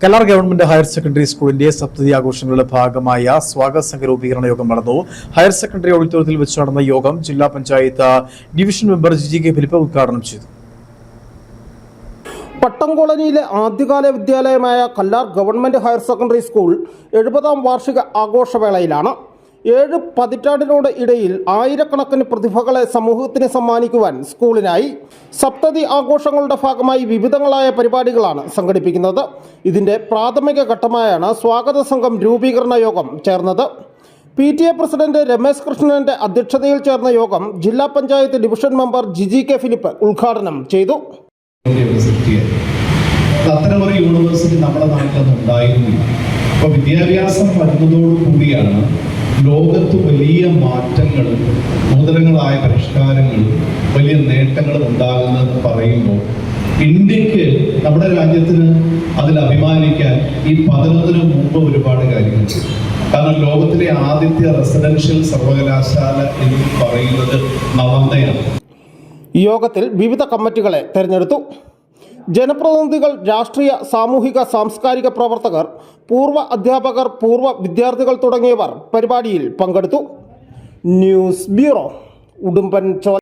Kallar government higher secondary സ്കൂളിന്റെ സപ്തതി ആഘോഷങ്ങളുടെ ഭാഗമായ സ്വാഗത സംഘ രൂപീകരണ യോഗം നടന്നു. ഹയർ സെക്കൻഡറി ഓഡിറ്റോറിയത്തിൽ വെച്ച് നടന്ന യോഗം ജില്ലാ panchayat division member GK Philip ഉദ്ഘാടനം ചെയ്തു. പട്ടം കോളനിയിലെ ആദ്യകാല വിദ്യാലയമായ Kallar government higher secondary school 70ാം വാർഷിക ആഘോഷവേളയിലാണ്. 7 പതിറ്റാണ്ടിനോട് ഇടയിൽ ആയിരക്കണക്കിന് പ്രതിഭകളെ സമൂഹത്തിന് സമ്മാനിക്കുവാൻ സ്കൂളിനായി. സപ്തതി ആഘോഷങ്ങളുടെ ഭാഗമായി വിവിധങ്ങളായ പരിപാടികളാണ് സംഘടിപ്പിക്കുന്നത്. ഇതിന്റെ പ്രാഥമിക ഘട്ടമായാണ് സ്വാഗത സംഘം രൂപീകരണ യോഗം ചേർന്നത്. PTA പ്രസിഡന്റ് രമേശ് കൃഷ്ണന്റെ അധ്യക്ഷതയിൽ ചേർന്ന യോഗം ജില്ലാ panchayat division member GK Philip ഉദ്ഘാടനം ചെയ്തു. അത്തരമൊരു യൂണിവേഴ്സിറ്റി നമ്മുടെ നാട്ടിലൊന്നും ഉണ്ടായിരുന്നില്ല. അപ്പോൾ വിദ്യാഭ്യാസം വരുന്നതോടുകൂടിയാണ് ലോകത്ത് വലിയ മാറ്റങ്ങളും നൂതനങ്ങളായ പരിഷ്കാരങ്ങളും വലിയ നേട്ടങ്ങളും ഉണ്ടാകുന്നതെന്ന് പറയുമ്പോൾ ഇന്ത്യക്ക്, നമ്മുടെ രാജ്യത്തിന് അതിൽ അഭിമാനിക്കാൻ ഈ 11 മുമ്പ് ഒരുപാട് കാര്യങ്ങൾ ചെയ്തു. കാരണം ലോകത്തിലെ ആദ്യത്തെ റെസിഡൻഷ്യൽ സർവകലാശാല എന്ന് പറയുന്നത് നളന്ദയാണ്. യോഗത്തിൽ വിവിധ കമ്മിറ്റികളെ തെരഞ്ഞെടുത്തു. ജനപ്രതിനിധികൾ, രാഷ്ട്രീയ, സാമൂഹിക, സാംസ്കാരിക പ്രവർത്തകർ, പൂർവ്വ അധ്യാപകർ, പൂർവ്വ വിദ്യാർത്ഥികൾ തുടങ്ങിയവർ പരിപാടിയിൽ പങ്കെടുത്തു. News bureau, Udumbanchola.